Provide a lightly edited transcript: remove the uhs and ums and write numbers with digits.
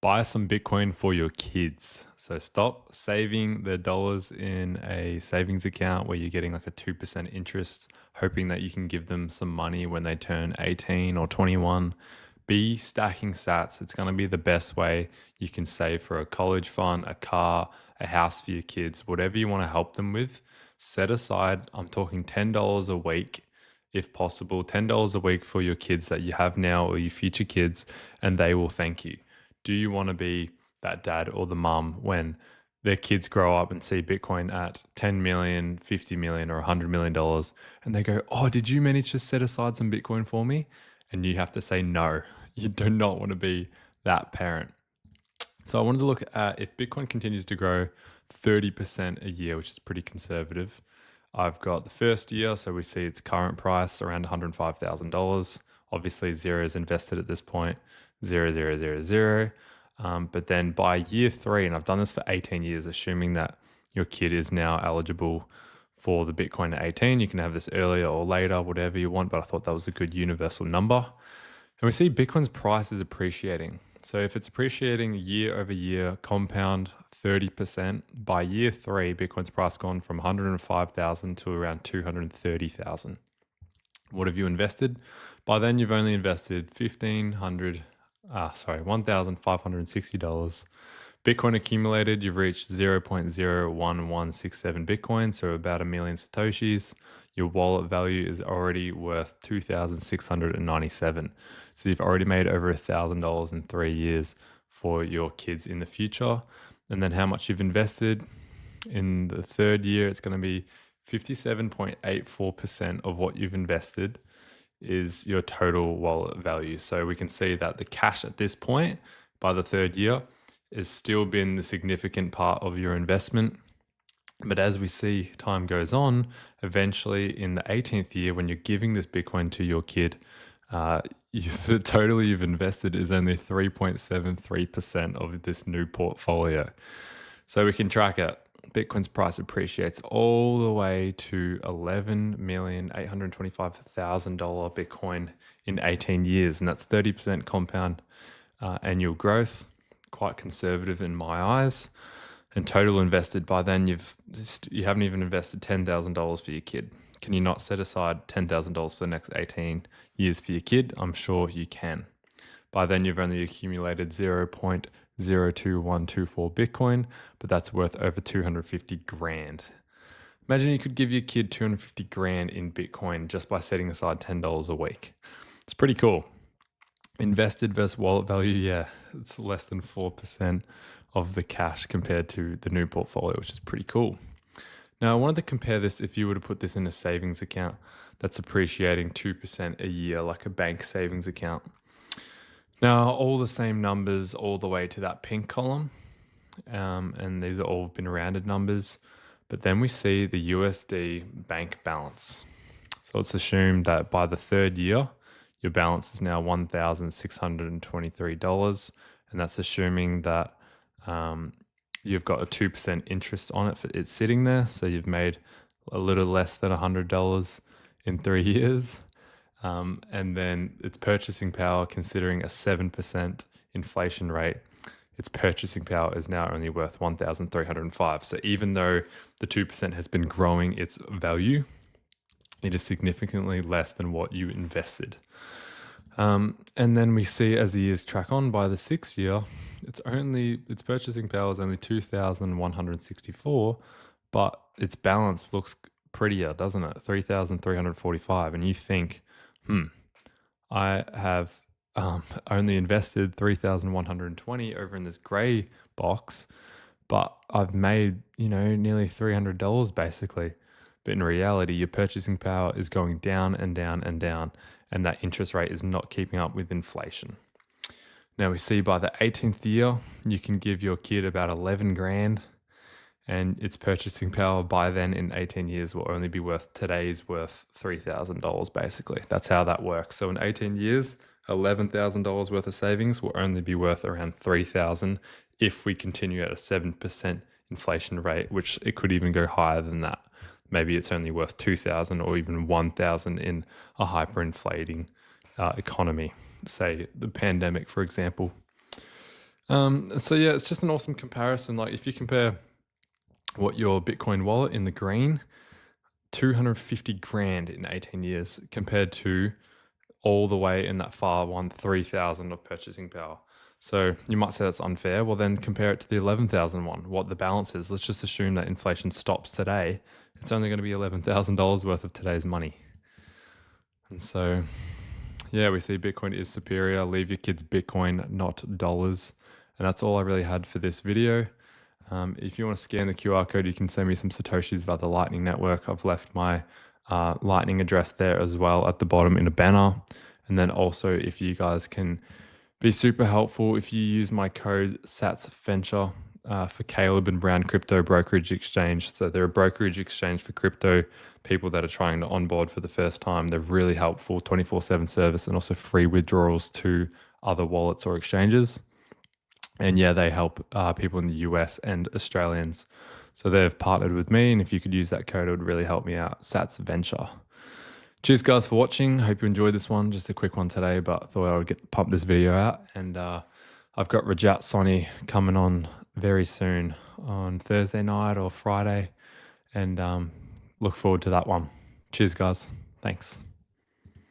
Buy some Bitcoin for your kids. So stop saving the dollars in a savings account where you're getting like a 2% interest, hoping that you can give them some money when they turn 18 or 21. Be stacking sats. It's going to be the best way you can save for a college fund, a car, a house for your kids, whatever you want to help them with. Set aside, I'm talking $10 a week if possible, $10 a week for your kids that you have now or your future kids, and they will thank you. Do you want to be that dad or the mum when their kids grow up and see Bitcoin at 10 million, 50 million, or $100 million, and they go, "Oh, did you manage to set aside some Bitcoin for me?" And you have to say no. You do not want to be that parent. So I wanted to look at if Bitcoin continues to grow 30% a year, which is pretty conservative. I've got the first year, so we see its current price around $105,000. Obviously, zero is invested at this point, 0, 0, 0, 0. But then by year three, and I've done this for 18 years, assuming that your kid is now eligible for the Bitcoin at 18, you can have this earlier or later, whatever you want, but I thought that was a good universal number. And we see Bitcoin's price is appreciating. So if it's appreciating year over year, compound 30%, by year three, Bitcoin's price gone from 105,000 to around 230,000. What have you invested? By then, you've only invested $1,560. Bitcoin accumulated, you've reached 0.01167 Bitcoin, so about a million Satoshis. Your wallet value is already worth 2,697. So you've already made over $1,000 in 3 years for your kids in the future. And then how much you've invested in the third year, it's going to be 57.84% of what you've invested is your total wallet value. So we can see that the cash at this point, by the third year, has still been the significant part of your investment. But as we see time goes on, eventually in the 18th year, when you're giving this Bitcoin to your kid, the total you've invested is only 3.73% of this new portfolio. So we can track it. Bitcoin's price appreciates all the way to $11,825,000 Bitcoin in 18 years. And that's 30% compound annual growth, quite conservative in my eyes. And total invested, by then you haven't even invested $10,000 for your kid. Can you not set aside $10,000 for the next 18 years for your kid? I'm sure you can. By then you've only accumulated 0.02124 Bitcoin, but that's worth over 250 grand. Imagine you could give your kid 250 grand in Bitcoin just by setting aside $10 a week. It's pretty cool. Invested versus wallet value, yeah, it's less than 4% of the cash compared to the new portfolio, which is pretty cool. Now, I wanted to compare this if you were to put this in a savings account that's appreciating 2% a year, like a bank savings account. Now, all the same numbers all the way to that pink column, and these are all been rounded numbers, but then we see the USD bank balance. So let's assume that by the third year, your balance is now $1,623, and that's assuming that you've got a 2% interest on it for it sitting there. So you've made a little less than $100 in 3 years. And then its purchasing power, considering a 7% inflation rate, its purchasing power is now only worth 1,305. So even though the 2% has been growing its value, it is significantly less than what you invested. And then we see as the years track on, by the sixth year, its purchasing power is only 2,164, but its balance looks prettier, doesn't it? 3,345. And you think, I have only invested 3,120 over in this gray box, but I've made, nearly $300 basically. But in reality, your purchasing power is going down and down and down, and that interest rate is not keeping up with inflation. Now we see by the 18th year, you can give your kid about 11 grand, and its purchasing power by then in 18 years will only be worth $3,000 basically. That's how that works. So in 18 years, $11,000 worth of savings will only be worth around $3,000 if we continue at a 7% inflation rate, which it could even go higher than that. Maybe it's only worth $2,000 or even $1,000 in a hyperinflating economy, say the pandemic, for example. So yeah, it's just an awesome comparison. Like if you compare what your Bitcoin wallet in the green, 250 grand in 18 years compared to all the way in that far one, 3,000 of purchasing power. So you might say that's unfair. Well, then compare it to the 11,000 one, what the balance is. Let's just assume that inflation stops today. It's only going to be $11,000 worth of today's money. And so, yeah, we see Bitcoin is superior. Leave your kids Bitcoin, not dollars. And that's all I really had for this video. If you want to scan the QR code, you can send me some Satoshis via the Lightning Network. I've left my Lightning address there as well at the bottom in a banner. And then also, if you guys can be super helpful, if you use my code SATSVenture for Caleb and Brown Crypto Brokerage Exchange. So they're a brokerage exchange for crypto people that are trying to onboard for the first time. They're really helpful, 24/7 service, and also free withdrawals to other wallets or exchanges. And yeah, they help people in the US and Australians. So they've partnered with me, and if you could use that code, it would really help me out. SATSVenture. Cheers, guys, for watching. Hope you enjoyed this one. Just a quick one today, but thought I would pump this video out. And I've got Rajat Soni coming on very soon on Thursday night or Friday, and look forward to that one. Cheers, guys. Thanks.